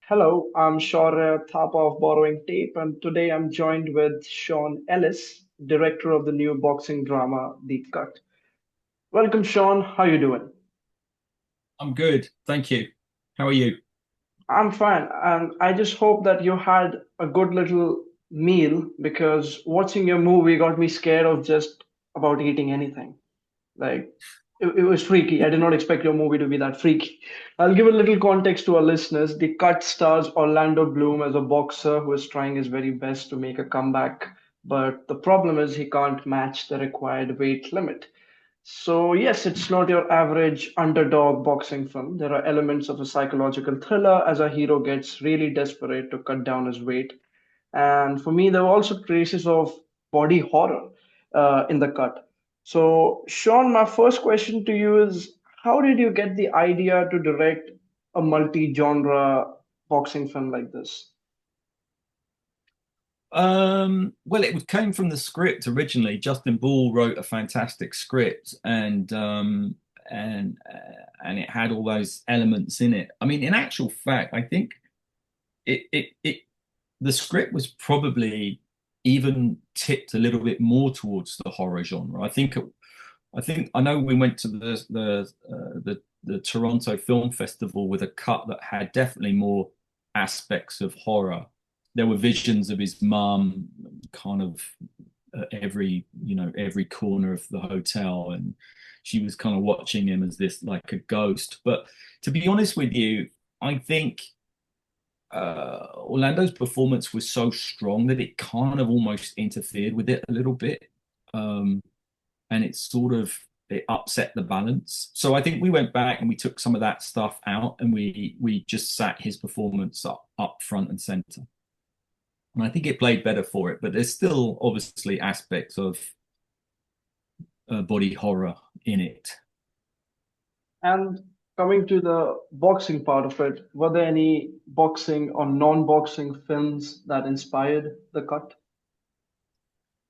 Hello, I'm Shaurya Thapa of Borrowing Tape, and today I'm joined with Sean Ellis, director of the new boxing drama The Cut. Welcome, Sean. How you doing? I'm good, thank you. How are you? I'm fine, and I just hope that you had a good little meal because watching your movie got me scared of just about eating anything. Like it was freaky. I did not expect your movie to be that freaky. I'll give a little context to our listeners. The Cut stars Orlando Bloom as a boxer who is trying his very best to make a comeback, but the problem is he can't match the required weight limit. So, yes, it's not your average underdog boxing film. There are elements of a psychological thriller as our hero gets really desperate to cut down his weight. And for me, there were also traces of body horror in the cut. So, Sean, my first question to you is how did you get the idea to direct a multi genre boxing film like this? Well, came from the script originally. Justin Ball wrote a fantastic script, and it had all those elements in it. I mean, in actual fact, I think it the script was probably even tipped a little bit more towards the horror genre. I know we went to the Toronto Film Festival with a cut that had definitely more aspects of horror. There were visions of his mum, kind of every corner of the hotel, and she was kind of watching him as this like a ghost. But to be honest with you, I think Orlando's performance was so strong that it kind of almost interfered with it a little bit. Um, and it upset the balance. So I think we went back and we took some of that stuff out and we just sat his performance up front and center. And I think it played better for it, but there's still obviously aspects of body horror in it. And coming to the boxing part of it, were there any boxing or non boxing films that inspired the cut?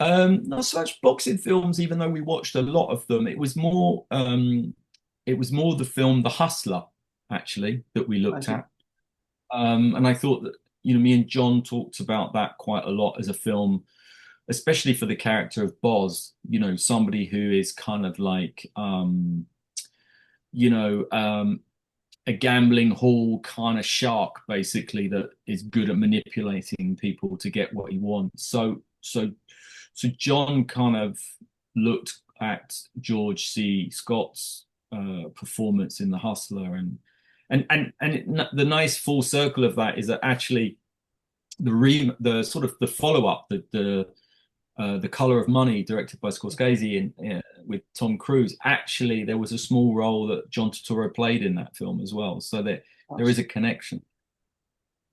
Not so much boxing films, even though we watched a lot of them. It was more the film The Hustler, actually, that we I looked see. at. And I thought that, me and John talked about that quite a lot as a film, especially for the character of Boz, somebody who is kind of like, you know, um, a gambling hall kind of shark, basically, that is good at manipulating people to get what he wants. So John kind of looked at George C. Scott's performance in The Hustler, the nice full circle of that is that actually the sort of the follow up, the Color of Money, directed by Scorsese and with Tom Cruise. Actually, there was a small role that John Turturro played in that film as well, so that I there is see. a connection.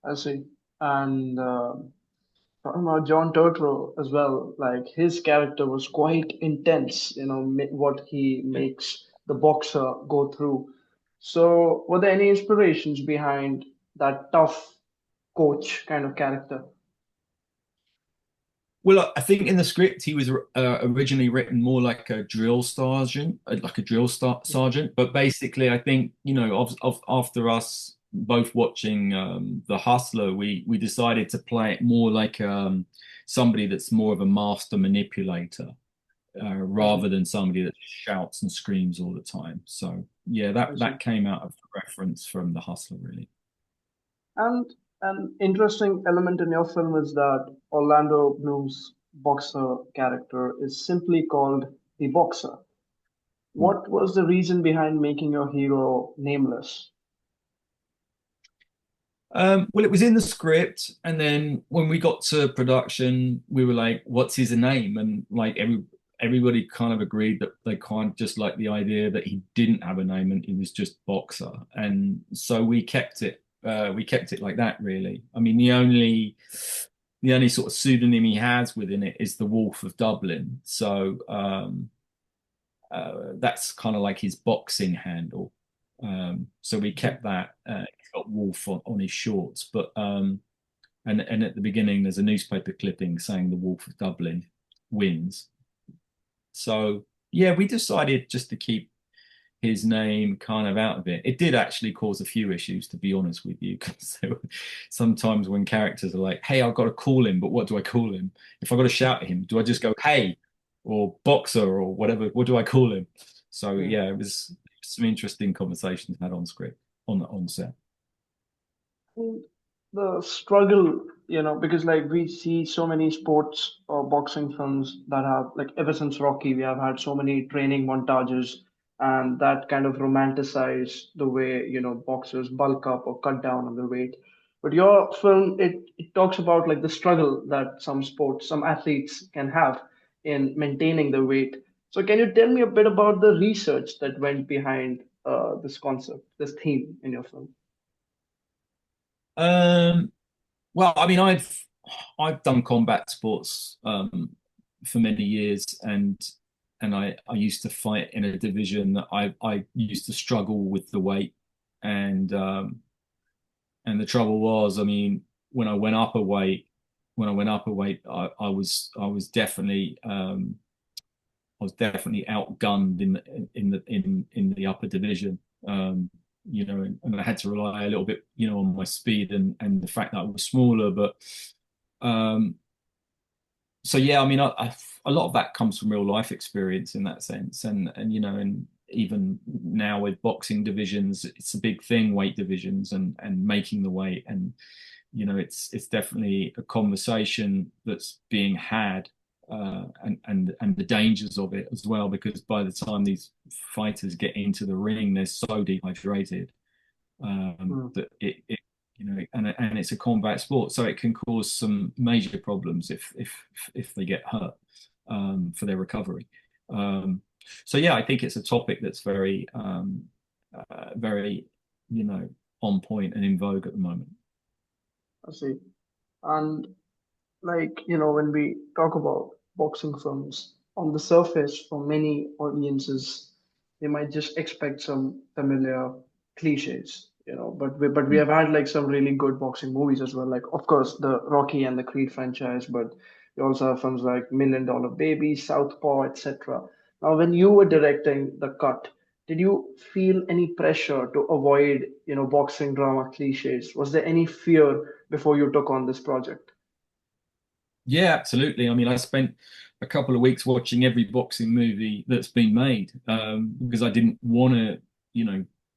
I see. And talking about John Turturro as well, like his character was quite intense, what he makes the boxer go through. So, were there any inspirations behind that tough coach kind of character? Well, I think in the script he was originally written more like a drill sergeant, sergeant. But basically, I think of after us both watching The Hustler, we decided to play it more like somebody that's more of a master manipulator I see. rather than somebody that shouts and screams all the time. So yeah, I that see. came out of the reference from The Hustler, really. And an interesting element in your film is that Orlando Bloom's boxer character is simply called the boxer. What was the reason behind making your hero nameless? Well, it was in the script, and then when we got to production, we were like, "What's his name?" And like everybody kind of agreed that they kind of just liked the idea that he didn't have a name and he was just Boxer, and so we kept it. We kept it like that, really. I mean, the only sort of pseudonym he has within it is the Wolf of Dublin. So that's kind of like his boxing handle. So we kept that. He's got Wolf on his shorts, but and at the beginning there's a newspaper clipping saying the Wolf of Dublin wins. So yeah, we decided just to keep his name kind of out of it. It did actually cause a few issues, to be honest with you, because sometimes when characters are like, "Hey, I've got to call him, but what do I call him? If I've got to shout at him, do I just go, 'Hey,' or 'Boxer' or whatever? What do I call him?" So Yeah. yeah, it was some interesting conversations had on script on set. And the struggle, because like we see so many sports or boxing films that have, like, ever since Rocky, we have had so many training montages, and that kind of romanticize the way, boxers bulk up or cut down on the weight. But your film, it talks about like the struggle that some athletes can have in maintaining the weight. So can you tell me a bit about the research that went behind this concept, this theme in your film? Um, well, I mean, I've done combat sports for many years, and I used to fight in a division that I used to struggle with the weight, and and the trouble was, I mean, when I went up a weight, I was definitely outgunned in the upper division. And I had to rely a little bit, on my speed and the fact that I was smaller. But um, so yeah, I mean, a lot of that comes from real life experience in that sense, and even now with boxing divisions, it's a big thing, weight divisions and making the weight, and it's definitely a conversation that's being had, and the dangers of it as well, because by the time these fighters get into the ring, they're so dehydrated, that and it's a combat sport, so it can cause some major problems if they get hurt, for their recovery. Um, so yeah, I think it's a topic that's very, on point and in vogue at the moment. I see. And like, when we talk about boxing films, on the surface, for many audiences, they might just expect some familiar cliches, but we have had like some really good boxing movies as well. Like, of course, the Rocky and the Creed franchise, but you also have films like Million Dollar Baby, Southpaw, etc. Now, when you were directing The Cut, did you feel any pressure to avoid, boxing drama cliches? Was there any fear before you took on this project? Yeah, absolutely. I mean, I spent a couple of weeks watching every boxing movie that's been made, because I didn't want to,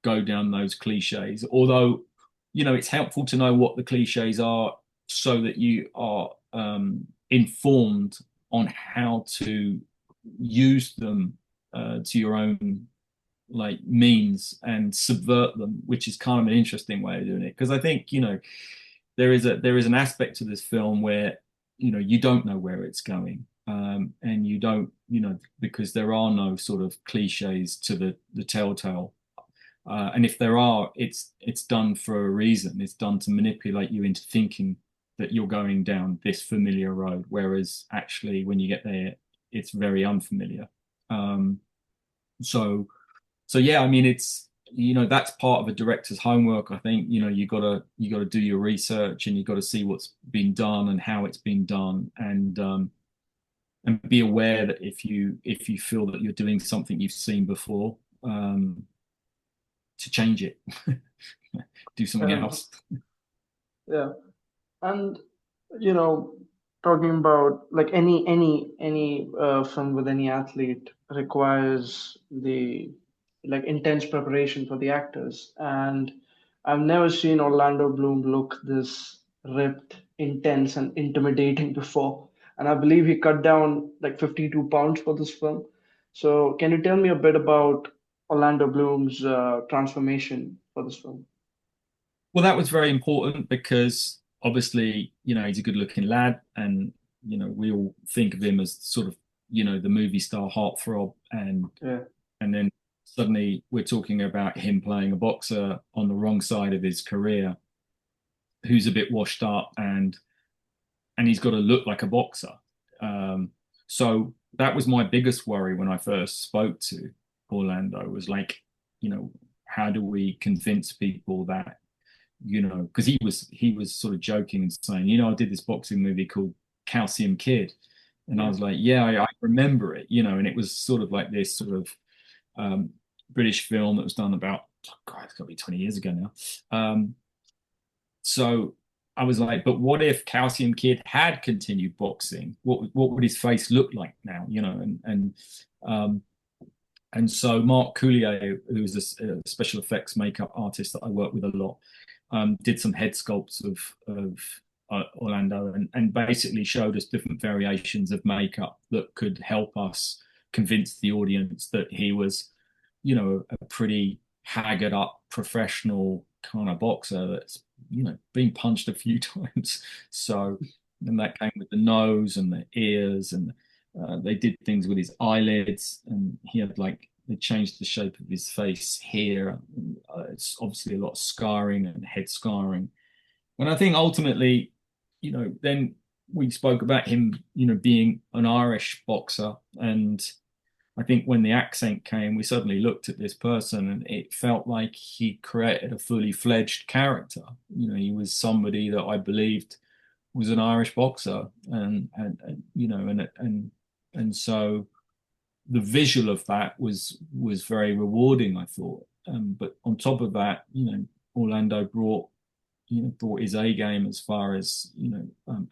go down those cliches. Although, it's helpful to know what the cliches are so that you are informed on how to use them to your own like means and subvert them, which is kind of an interesting way of doing it. Because I think, there is an aspect to this film where you don't know where it's going, and you don't, because there are no sort of cliches to the telltale, and if there are, it's done for a reason. It's done to manipulate you into thinking that you're going down this familiar road, whereas actually when you get there, it's very unfamiliar. um, so so yeah, I mean, it's that's part of a director's homework. I think you gotta do your research, and you got to see what's been done and how it's been done, and be aware that if you feel that you're doing something you've seen before, to change it, do something Fair enough. else. Yeah. And you know, talking about like any film with any athlete requires the like intense preparation for the actors. And I've never seen Orlando Bloom look this ripped, intense, and intimidating before. And I believe he cut down like 52 pounds for this film. So can you tell me a bit about Orlando Bloom's transformation for this film? Well, that was very important because obviously, he's a good-looking lad, and we all think of him as sort of, the movie star heartthrob, Yeah. and then suddenly we're talking about him playing a boxer on the wrong side of his career, who's a bit washed up, and he's got to look like a boxer. So that was my biggest worry when I first spoke to Orlando, was like, you know, how do we convince people that, because he was sort of joking and saying, I did this boxing movie called Calcium Kid. And I Yeah. was like, yeah, I remember it, and it was sort of like this sort of, British film that was done about, oh God, it's got to be 20 years ago now. So I was like, but what if Calcium Kid had continued boxing? What would his face look like now? Um, and so Mark Coulier, who's a special effects makeup artist that I work with a lot, did some head sculpts of Orlando and basically showed us different variations of makeup that could help us convince the audience that he was, a pretty haggard up professional kind of boxer that's, been punched a few times. So, and that came with the nose and the ears, and they did things with his eyelids, and he had like they changed the shape of his face here. It's obviously a lot of scarring and head scarring. And I think ultimately, then we spoke about him, being an Irish boxer. And I think when the accent came, we suddenly looked at this person and it felt like he created a fully fledged character. He was somebody that I believed was an Irish boxer. And so the visual of that was very rewarding, I thought. But on top of that, Orlando brought his A game as far as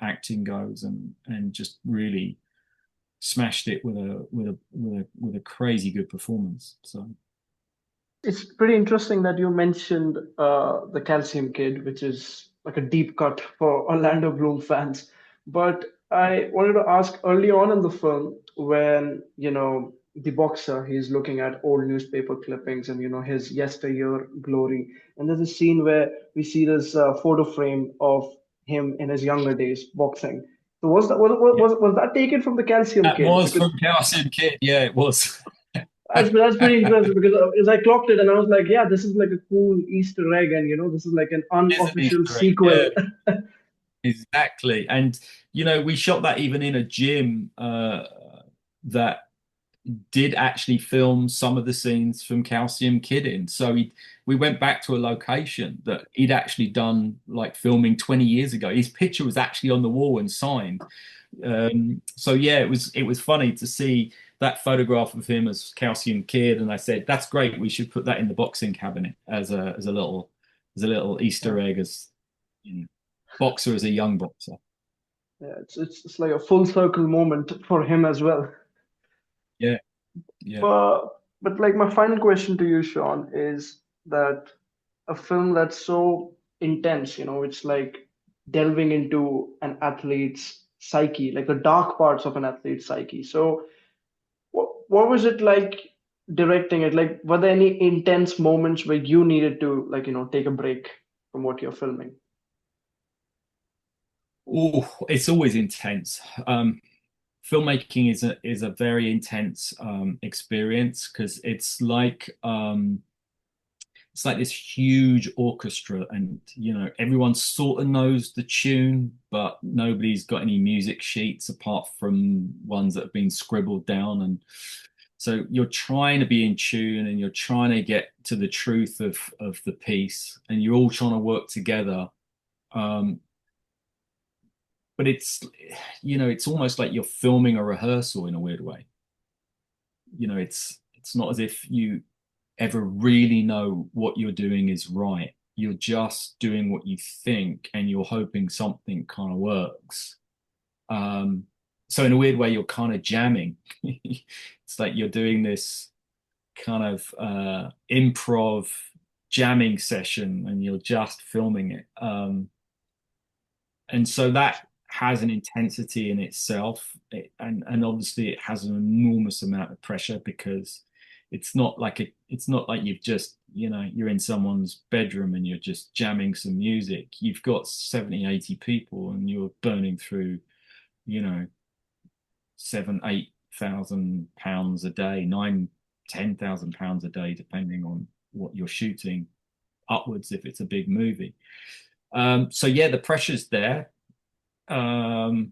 acting goes, and just really smashed it with a crazy good performance. So It's pretty interesting that you mentioned the Calcium Kid, which is like a deep cut for Orlando Bloom fans. But I wanted to ask early on in the film when, the boxer, he's looking at old newspaper clippings and, his yesteryear glory. And there's a scene where we see this photo frame of him in his younger days boxing. So yeah, was that taken from the Calcium that Kid? was Because from Calcium Kid. Yeah, it was. that's pretty interesting because as I clocked it and I was like, yeah, this is like a cool Easter egg, and this is like an Is an unofficial Easter egg. Yeah, sequel. exactly. And we shot that even in a gym that did actually film some of the scenes from Calcium Kid in. So we went back to a location that he'd actually done like filming 20 years ago. His picture was actually on the wall and signed. So yeah, it was funny to see that photograph of him as Calcium Kid, and I said, "That's great. We should put that in the boxing cabinet as a little Yeah, Easter egg as boxer as a young boxer." yeah, it's like a full circle moment for him as well. Yeah, yeah. But like my final question to you, Sean, is that a film that's so intense, it's like delving into an athlete's psyche, like the dark parts of an athlete's psyche. So what was it like directing it? Like, were there any intense moments where you needed to, like, take a break from what you're filming? Oh, it's always intense. Filmmaking is a very intense experience because it's like this huge orchestra, and everyone sort of knows the tune, but nobody's got any music sheets apart from ones that have been scribbled down. And so you're trying to be in tune, and you're trying to get to the truth of the piece, and you're all trying to work together. um, but it's almost like you're filming a rehearsal in a weird way. It's not as if you ever really know what you're doing is right. You're just doing what you think, and you're hoping something kind of works. Um, so in a weird way, you're kind of jamming. It's like you're doing this kind of improv jamming session, and you're just filming it. And so that has an intensity in itself. And obviously it has an enormous amount of pressure because it's not like you've just you're in someone's bedroom and you're just jamming some music. You've got 70, 80 people, and you're burning through you know 7, 8 thousand pounds a day, 9, 10 thousand pounds a day, depending on what you're shooting, upwards if it's a big movie. So yeah, the pressure's there. um,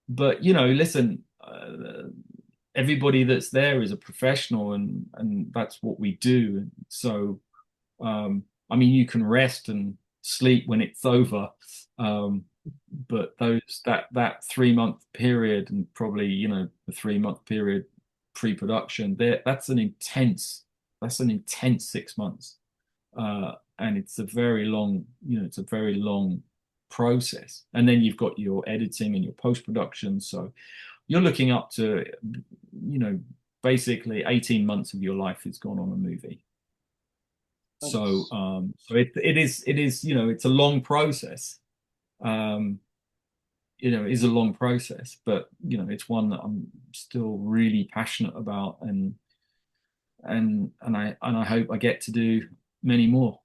but listen, everybody that's there is a professional, and that's what we do. And so, I mean, you can rest and sleep when it's over. Um, but that 3 month period, and probably the 3 month period pre-production, there that's an intense. that's an intense 6 months, and it's a very long, it's a very long process. And then you've got your editing and your post production, so you're looking up to, you know, basically 18 months of your life is gone on a movie. So, That's it is, it's a long process. Um, it is a long process, but it's one that I'm still really passionate about, and I hope I get to do many more.